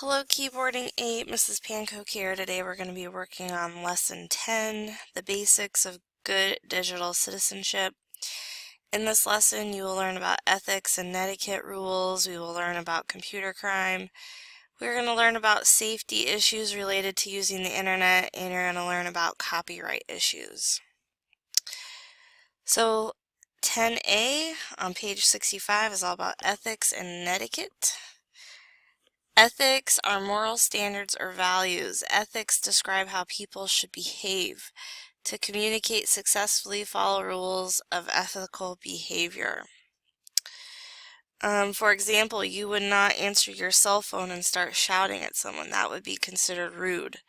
Hello, Keyboarding 8, Mrs. Pancoke here. Today we're going to be working on Lesson 10, the basics of good digital citizenship. In this lesson, you will learn about ethics and etiquette rules. We will learn about computer crime. We're going to learn about safety issues related to using the internet, and you're going to learn about copyright issues. So 10A on page 65 is all about ethics and etiquette. Ethics are moral standards or values. Ethics describe how people should behave. To communicate successfully, follow rules of ethical behavior. For example, you would not answer your cell phone and start shouting at someone. That would be considered rude.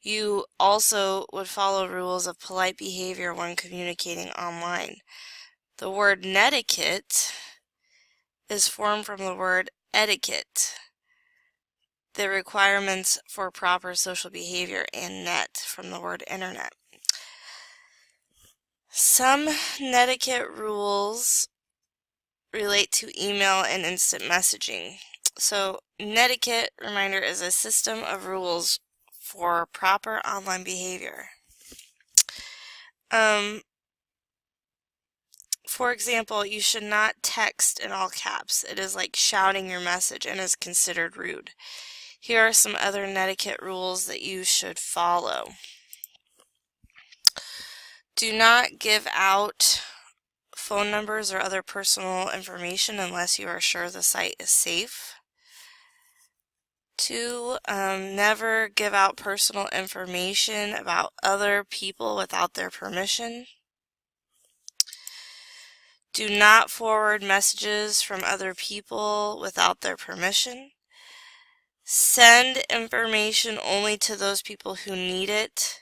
You also would follow rules of polite behavior when communicating online. The word netiquette is formed from the word etiquette, the requirements for proper social behavior, and net from the word internet. Some netiquette rules relate to email and instant messaging. So netiquette, reminder, is a system of rules for proper online behavior. For example, you should not text in all caps. It is like shouting your message and is considered rude. Here are some other netiquette rules that you should follow. Do not give out phone numbers or other personal information unless you are sure the site is safe. 2, never give out personal information about other people without their permission. Do not forward messages from other people without their permission. Send information only to those people who need it.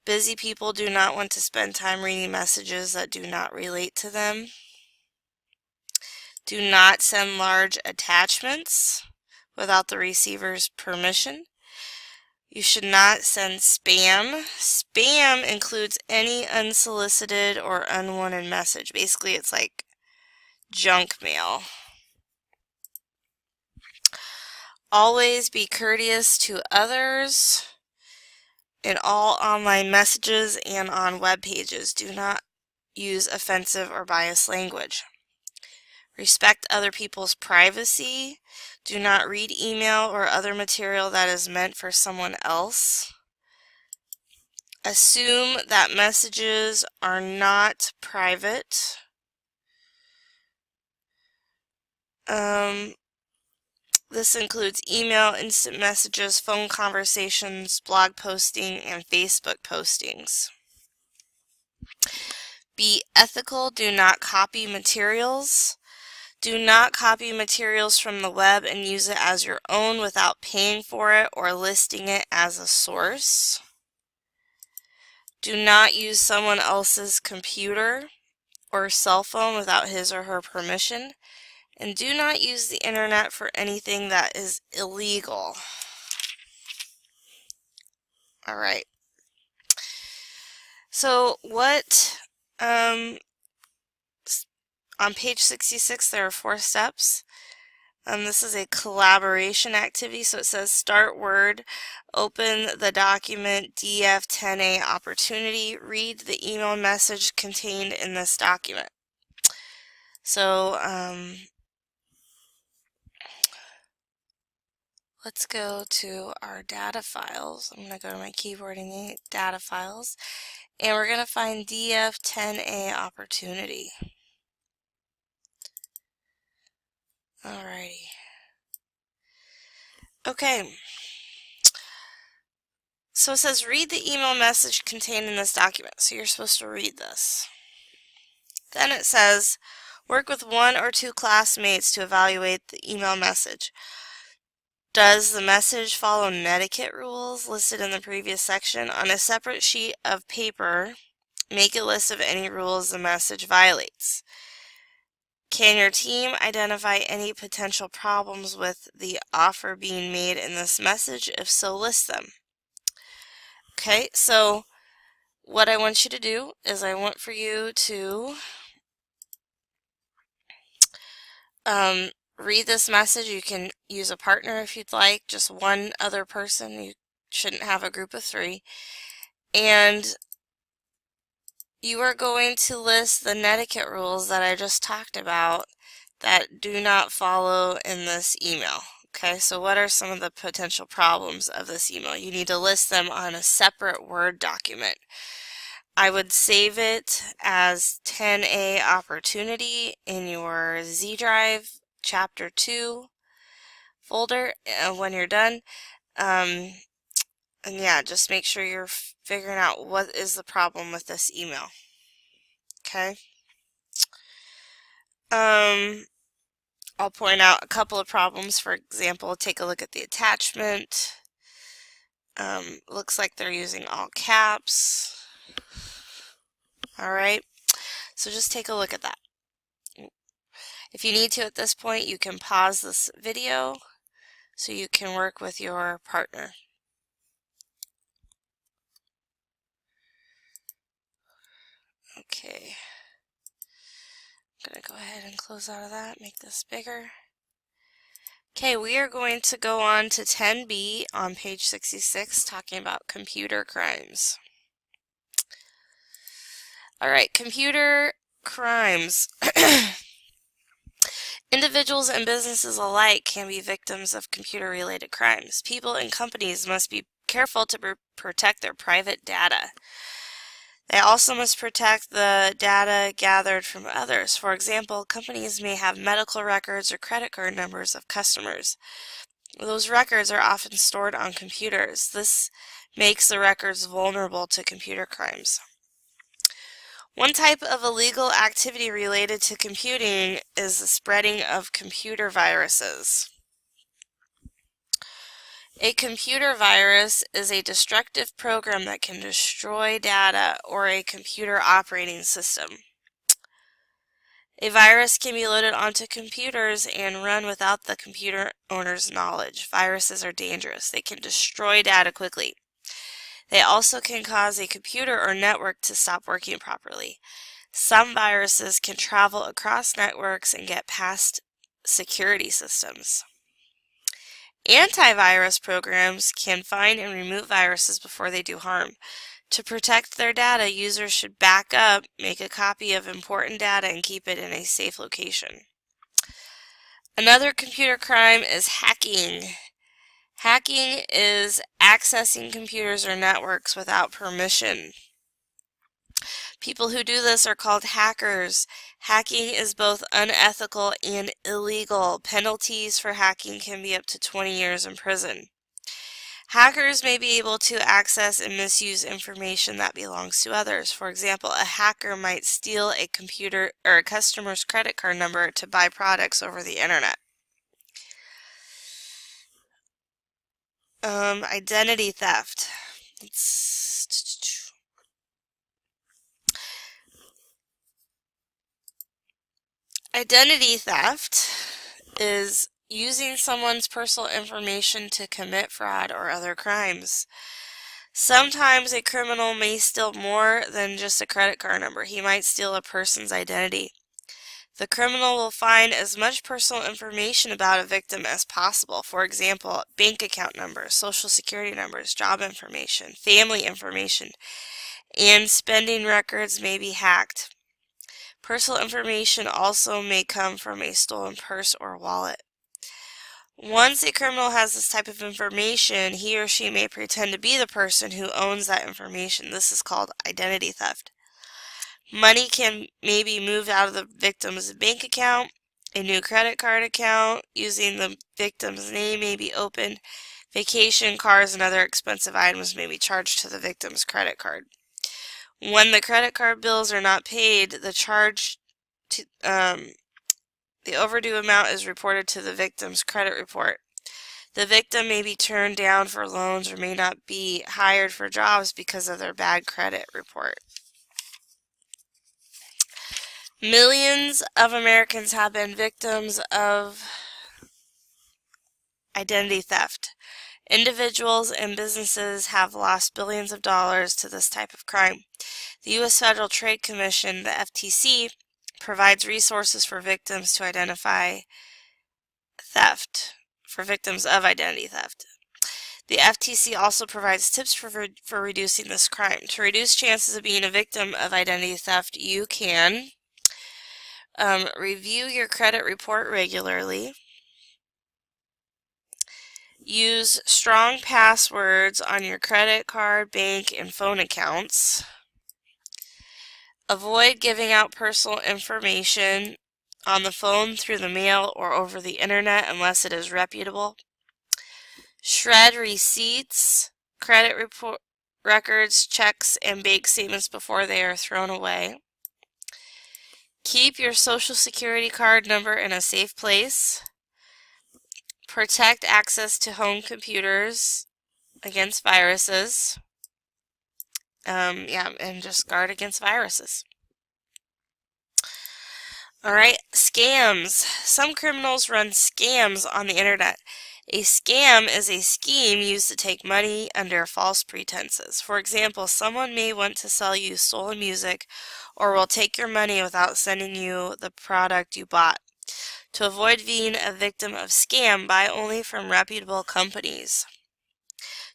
Busy people do not want to spend time reading messages that do not relate to them. Do not send large attachments without the receiver's permission. You should not send spam. Spam includes any unsolicited or unwanted message. Basically, it's like junk mail. Always be courteous to others in all online messages and on web pages. Do not use offensive or biased language. Respect other people's privacy. Do not read email or other material that is meant for someone else. Assume that messages are not private. This includes email, instant messages, phone conversations, blog posting, and Facebook postings. Be ethical. Do not copy materials. Do not copy materials from the web and use it as your own without paying for it or listing it as a source. Do not use someone else's computer or cell phone without his or her permission. And do not use the internet for anything that is illegal. Alright. So what, on page 66 there are 4 steps. This is a collaboration activity, so it says start Word, open the document DF10A opportunity, read the email message contained in this document. So, let's go to our data files. I'm going to go to my Keyboarding 8 data files, and we're going to find DF10A opportunity. Alrighty. Okay. So it says read the email message contained in this document. So you're supposed to read this. Then it says work with 1 or 2 classmates to evaluate the email message. Does the message follow netiquette rules listed in the previous section? On a separate sheet of paper, make a list of any rules the message violates. Can your team identify any potential problems with the offer being made in this message? If so, list them. Okay, so what I want you to do is I want for you to read this message. You can use a partner if you'd like, just one other person. You shouldn't have a group of 3. And you are going to list the netiquette rules that I just talked about that do not follow in this email. Okay, so what are some of the potential problems of this email? You need to list them on a separate Word document. I would save it as 10A opportunity in your Z Drive Chapter 2 folder when you're done. And yeah, just make sure you're figuring out what is the problem with this email. Okay. I'll point out a couple of problems. For example, take a look at the attachment. Looks like they're using all caps. Alright, so just take a look at that. If you need to at this point, you can pause this video so you can work with your partner. Okay. I'm going to go ahead and close out of that, make this bigger. Okay, we are going to go on to 10B on page 66, talking about computer crimes. Alright, computer crimes. Individuals and businesses alike can be victims of computer-related crimes. People and companies must be careful to protect their private data. They also must protect the data gathered from others. For example, companies may have medical records or credit card numbers of customers. Those records are often stored on computers. This makes the records vulnerable to computer crimes. One type of illegal activity related to computing is the spreading of computer viruses. A computer virus is a destructive program that can destroy data or a computer operating system. A virus can be loaded onto computers and run without the computer owner's knowledge. Viruses are dangerous. They can destroy data quickly. They also can cause a computer or network to stop working properly. Some viruses can travel across networks and get past security systems. Antivirus programs can find and remove viruses before they do harm. To protect their data, users should back up, make a copy of important data, and keep it in a safe location. Another computer crime is hacking. Hacking is accessing computers or networks without permission. People who do this are called hackers. Hacking is both unethical and illegal. Penalties for hacking can be up to 20 years in prison. Hackers may be able to access and misuse information that belongs to others. For example, a hacker might steal a computer or a customer's credit card number to buy products over the internet. Identity theft. Identity theft is using someone's personal information to commit fraud or other crimes. Sometimes a criminal may steal more than just a credit card number. He might steal a person's identity. The criminal will find as much personal information about a victim as possible. For example, bank account numbers, social security numbers, job information, family information, and spending records may be hacked. Personal information also may come from a stolen purse or wallet. Once a criminal has this type of information, he or she may pretend to be the person who owns that information. This is called identity theft. Money may be moved out of the victim's bank account. A new credit card account using the victim's name may be opened. Vacation, cars, and other expensive items may be charged to the victim's credit card. When the credit card bills are not paid, the overdue amount is reported to the victim's credit report. The victim may be turned down for loans or may not be hired for jobs because of their bad credit report. Millions of Americans have been victims of identity theft. Individuals and businesses have lost billions of dollars to this type of crime. The U.S. Federal Trade Commission, the FTC, provides resources for victims to identify theft for victims of identity theft. The FTC also provides tips for reducing this crime. To reduce chances of being a victim of identity theft, you can review your credit report regularly. Use strong passwords on your credit card, bank, and phone accounts. Avoid giving out personal information on the phone, through the mail, or over the internet unless it is reputable. Shred receipts, credit report records, checks, and bank statements before they are thrown away. Keep your social security card number in a safe place. Protect access to home computers against viruses. And just guard against viruses. Alright, scams. Some criminals run scams on the internet. A scam is a scheme used to take money under false pretenses. For example, someone may want to sell you stolen music or will take your money without sending you the product you bought. To avoid being a victim of scam, buy only from reputable companies.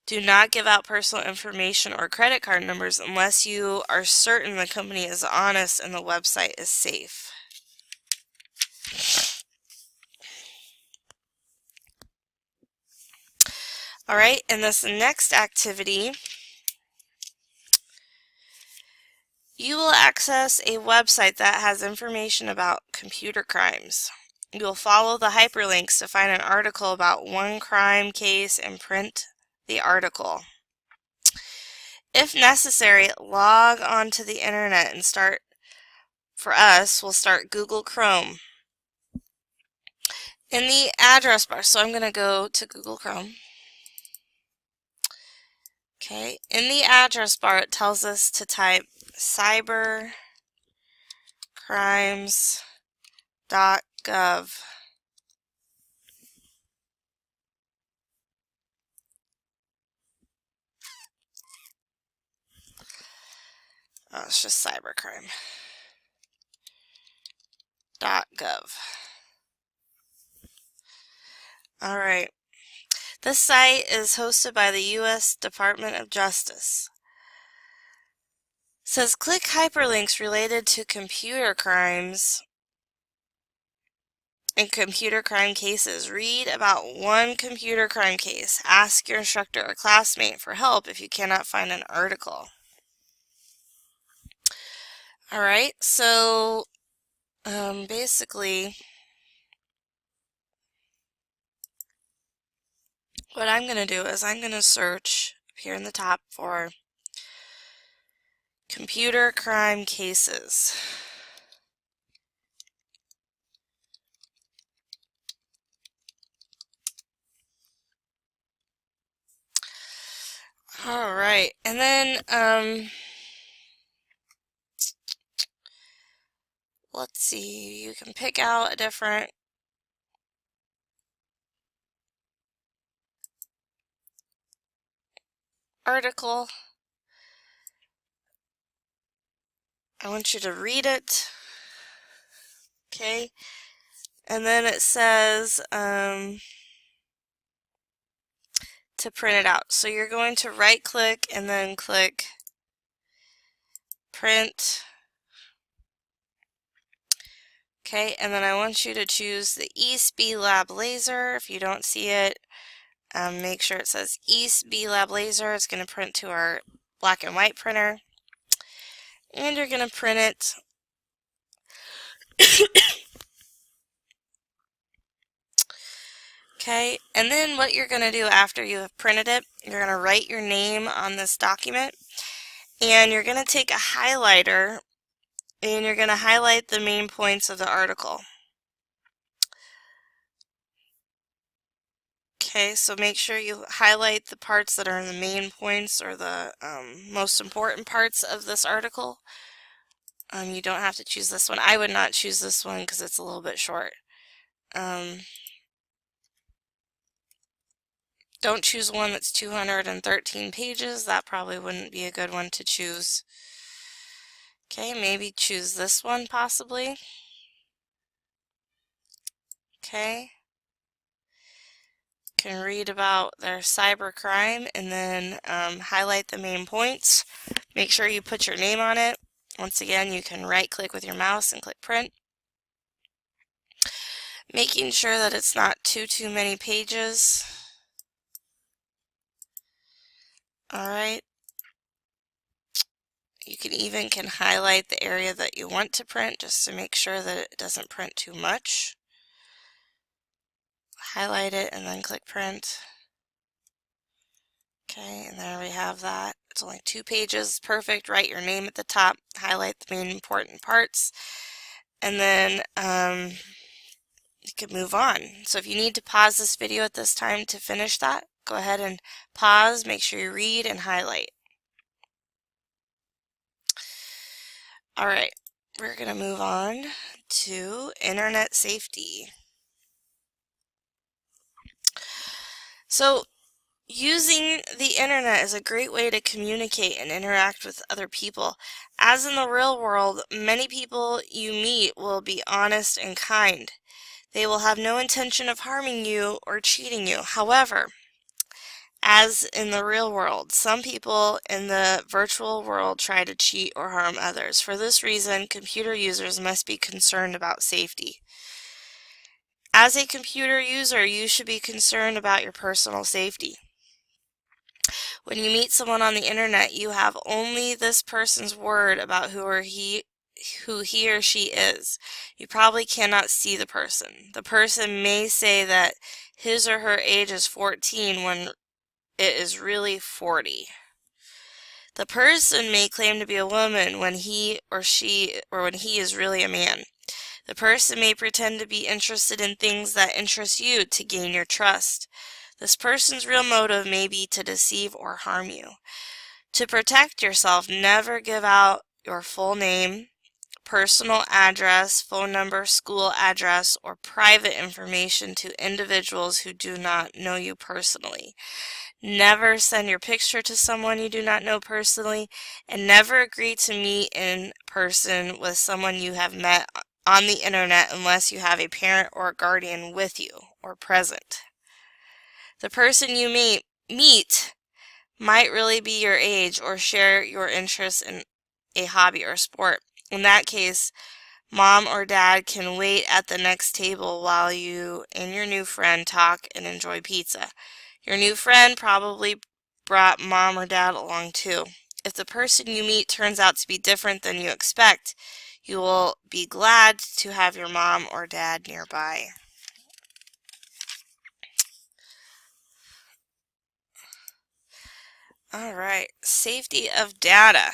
Do not give out personal information or credit card numbers unless you are certain the company is honest and the website is safe. Alright, in this next activity, you will access a website that has information about computer crimes. You will follow the hyperlinks to find an article about one crime case and print the article. If necessary, log on to the internet and we'll start Google Chrome. In the address bar, so I'm going to go to Google Chrome. Okay, in the address bar it tells us to type cybercrimes.gov. Oh, it's just cybercrime.gov. Alright. This site is hosted by the U.S. Department of Justice. It says click hyperlinks related to computer crimes and computer crime cases. Read about one computer crime case. Ask your instructor or classmate for help if you cannot find an article. Alright, so basically what I'm going to do is I'm going to search here in the top for computer crime cases. Alright, and then let's see, you can pick out a different article. I want you to read it. Okay, and then it says to print it out. So you're going to right click and then click print. Okay, and then I want you to choose the East B Lab laser. If you don't see it, make sure it says East B Lab laser. It's going to print to our black and white printer. And you're going to print it. Okay, and then what you're going to do after you have printed it, you're going to write your name on this document, and you're going to take a highlighter and you're going to highlight the main points of the article. Okay, so make sure you highlight the parts that are in the main points or the most important parts of this article. You don't have to choose this one. I would not choose this one because it's a little bit short. Don't choose one that's 213 pages. That probably wouldn't be a good one to choose. Okay, maybe choose this one possibly. Okay. can read about their cybercrime and then highlight the main points. Make sure you put your name on it. Once again, you can right-click with your mouse and click print. Making sure that it's not too many pages. Alright. You can highlight the area that you want to print just to make sure that it doesn't print too much. Highlight it and then click print. Okay, and there we have that. It's only 2 pages. Perfect. Write your name at the top. Highlight the main important parts. And then you can move on. So if you need to pause this video at this time to finish that, go ahead and pause. Make sure you read and highlight. Alright, we're going to move on to internet safety. So, using the internet is a great way to communicate and interact with other people. As in the real world, many people you meet will be honest and kind. They will have no intention of harming you or cheating you. However, as in the real world, some people in the virtual world try to cheat or harm others. For this reason, computer users must be concerned about safety. As a computer user, you should be concerned about your personal safety. When you meet someone on the internet, you have only this person's word about who he or she is. You probably cannot see the person. The person may say that his or her age is 14 when it is really 40. The person may claim to be a woman when he is really a man. The person may pretend to be interested in things that interest you to gain your trust. This person's real motive may be to deceive or harm you. To protect yourself, never give out your full name, personal address, phone number, school address, or private information to individuals who do not know you personally. Never send your picture to someone you do not know personally, and never agree to meet in person with someone you have met on the internet unless you have a parent or a guardian with you or present. The person you meet might really be your age or share your interests in a hobby or sport. In that case, mom or dad can wait at the next table while you and your new friend talk and enjoy pizza. Your new friend probably brought mom or dad along too. If the person you meet turns out to be different than you expect, you will be glad to have your mom or dad nearby. Alright, safety of data.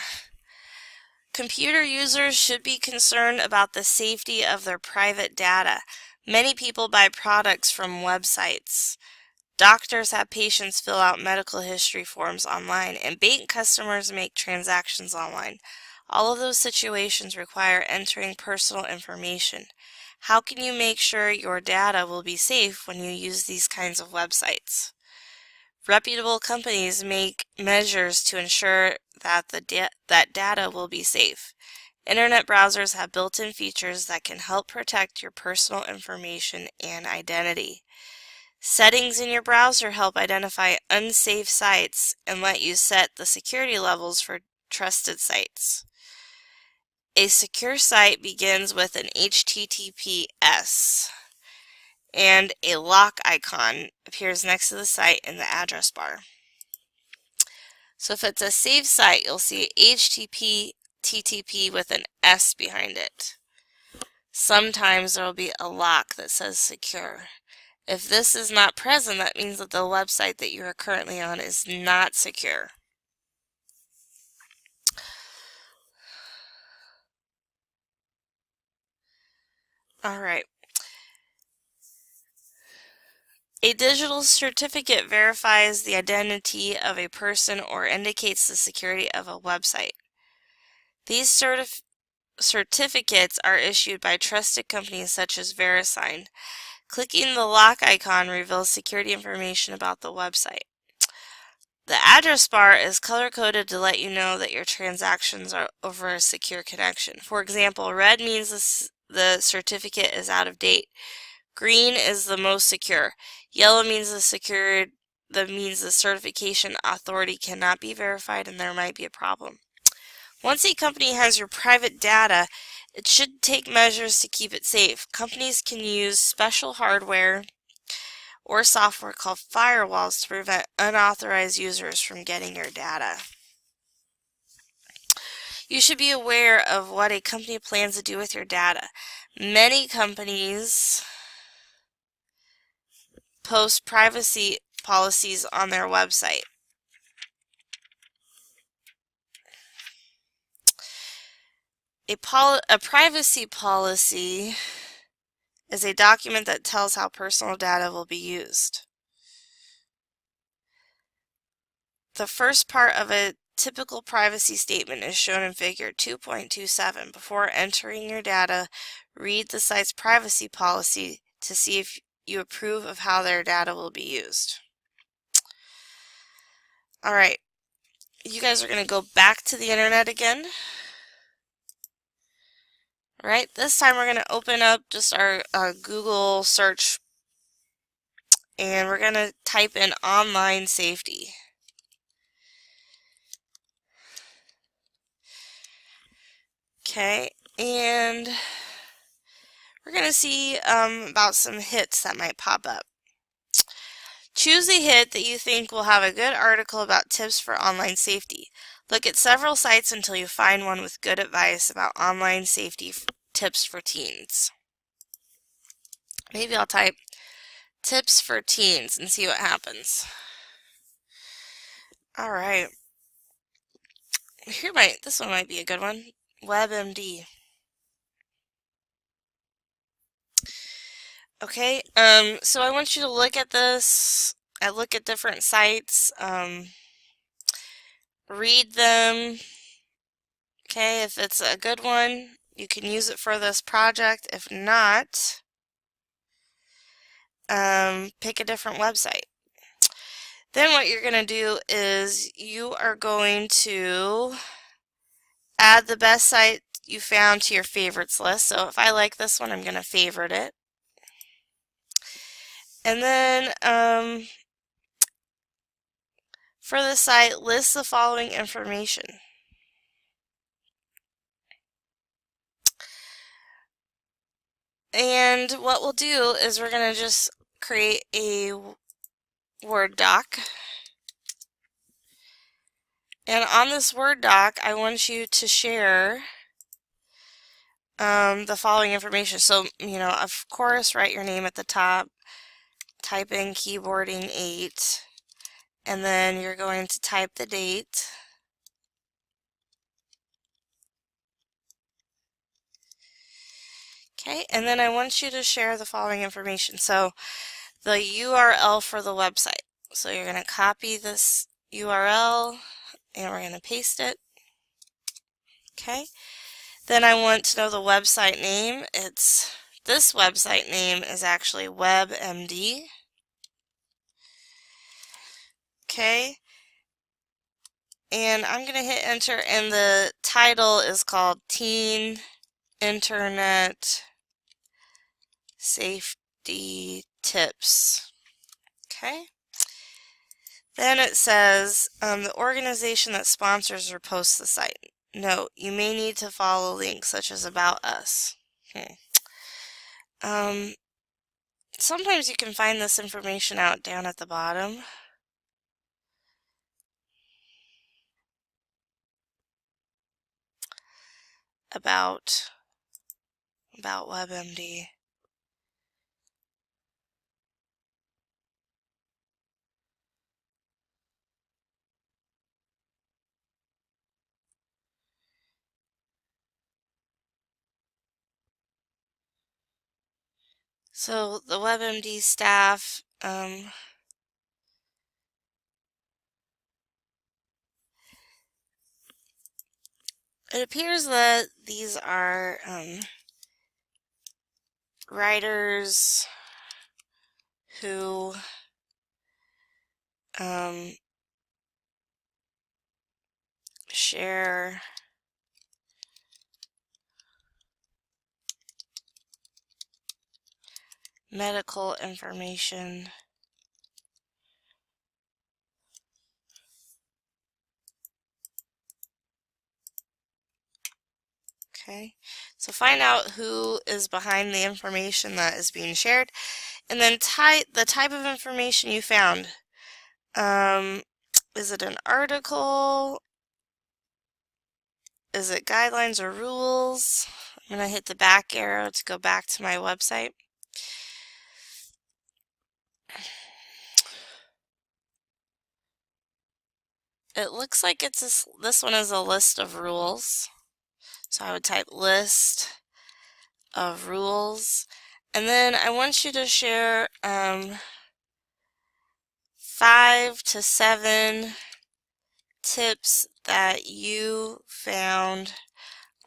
Computer users should be concerned about the safety of their private data. Many people buy products from websites. Doctors have patients fill out medical history forms online, and bank customers make transactions online. All of those situations require entering personal information. How can you make sure your data will be safe when you use these kinds of websites? Reputable companies make measures to ensure that that data will be safe. Internet browsers have built-in features that can help protect your personal information and identity. Settings in your browser help identify unsafe sites and let you set the security levels for trusted sites. A secure site begins with an HTTPS, and a lock icon appears next to the site in the address bar. So if it's a safe site, you'll see HTTP with an S behind it. Sometimes there will be a lock that says secure. If this is not present, that means that the website that you are currently on is not secure. Alright. A digital certificate verifies the identity of a person or indicates the security of a website. These certificates are issued by trusted companies such as VeriSign. Clicking the lock icon reveals security information about the website. The address bar is color-coded to let you know that your transactions are over a secure connection. For example, red means the certificate is out of date. Green is the most secure. Yellow means the certification authority cannot be verified and there might be a problem. Once a company has your private data, it should take measures to keep it safe. Companies can use special hardware or software called firewalls to prevent unauthorized users from getting your data. You should be aware of what a company plans to do with your data. Many companies post privacy policies on their website. A privacy policy is a document that tells how personal data will be used. The first part of a typical privacy statement is shown in figure 2.27. Before entering your data, read the site's privacy policy to see if you approve of how their data will be used. Alright, you guys are going to go back to the internet again. Alright, this time we're going to open up just our Google search and we're going to type in online safety. Okay, and we're going to see about some hits that might pop up. Choose a hit that you think will have a good article about tips for online safety. Look at several sites until you find one with good advice about online safety tips for teens. Maybe I'll type tips for teens and see what happens. Alright. This one might be a good one. WebMD. Okay, so I want you to look at this. I look at different sites, read them. Okay, if it's a good one, you can use it for this project. If not, pick a different website. Then what you're going to do is you are going to add the best site you found to your favorites list. So if I like this one, I'm going to favorite it. And then for the site, list the following information. And what we'll do is we're going to just create a Word doc. And on this Word doc, I want you to share the following information. So, of course, write your name at the top, type in keyboarding 8, and then you're going to type the date. Okay, and then I want you to share the following information. So, the URL for the website. So you're going to copy this URL and we're going to paste it. Okay. Then I want to know the website name. This website name is actually WebMD. Okay. And I'm going to hit enter and the title is called Teen Internet Safety Tips. Okay. Then it says the organization that sponsors or posts the site. Note, you may need to follow links such as About Us. Sometimes you can find this information out down at the bottom. About WebMD. So the WebMD staff, it appears that these are writers who share medical information. Okay, so find out who is behind the information that is being shared, and then the type of information you found. Is it an article? Is it guidelines or rules? I'm going to hit the back arrow to go back to my website. It looks like this one is a list of rules. So I would type list of rules. And then I want you to share 5 to 7 tips that you found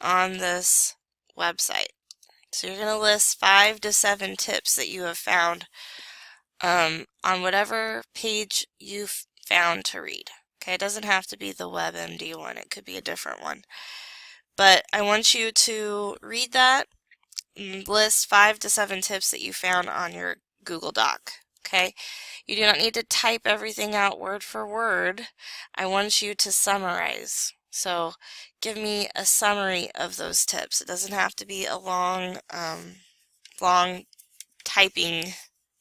on this website. So you're going to list 5 to 7 tips that you have found on whatever page you've found to read. Okay, it doesn't have to be the WebMD one. It could be a different one. But I want you to read that and list 5 to 7 tips that you found on your Google Doc. Okay, you do not need to type everything out word for word. I want you to summarize. So give me a summary of those tips. It doesn't have to be a long typing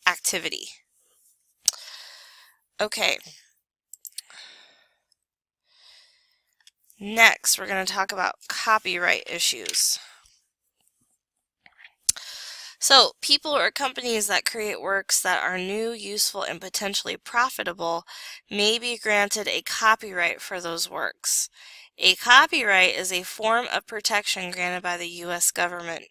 activity. Okay. Next, we're going to talk about copyright issues. So, people or companies that create works that are new, useful, and potentially profitable may be granted a copyright for those works. A copyright is a form of protection granted by the U.S. government.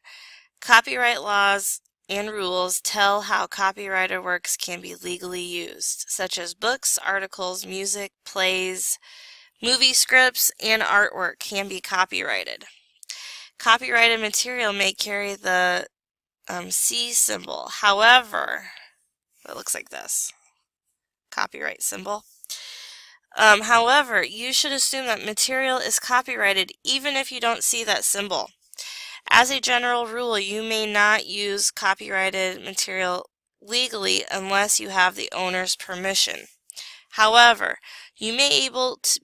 Copyright laws and rules tell how copyrighted works can be legally used, such as books, articles, music, plays, movie scripts, and artwork can be copyrighted. Copyrighted material may carry the C symbol. However, it looks like this. Copyright symbol. However, you should assume that material is copyrighted even if you don't see that symbol. As a general rule, you may not use copyrighted material legally unless you have the owner's permission. However, you may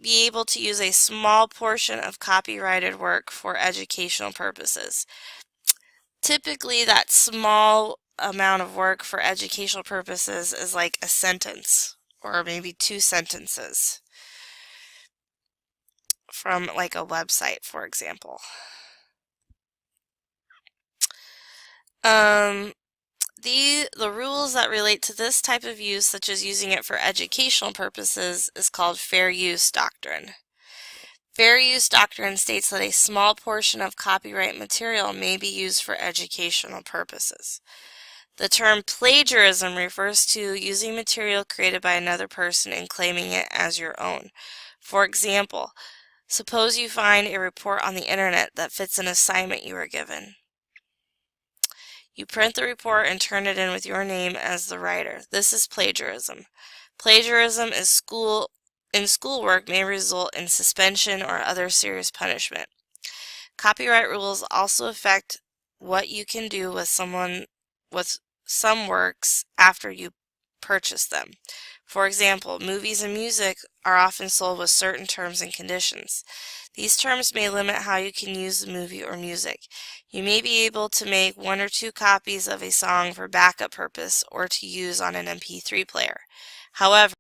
be able to use a small portion of copyrighted work for educational purposes. Typically, that small amount of work for educational purposes is like a sentence or maybe 2 sentences from like a website, for example. The rules that relate to this type of use, such as using it for educational purposes, is called fair use doctrine. Fair use doctrine states that a small portion of copyright material may be used for educational purposes. The term plagiarism refers to using material created by another person and claiming it as your own. For example, suppose you find a report on the internet that fits an assignment you were given. You print the report and turn it in with your name as the writer. This is plagiarism. Plagiarism in schoolwork may result in suspension or other serious punishment. Copyright rules also affect what you can do with some works after you purchase them. For example, movies and music are often sold with certain terms and conditions. These terms may limit how you can use the movie or music. You may be able to make 1 or 2 copies of a song for backup purpose or to use on an MP3 player. However,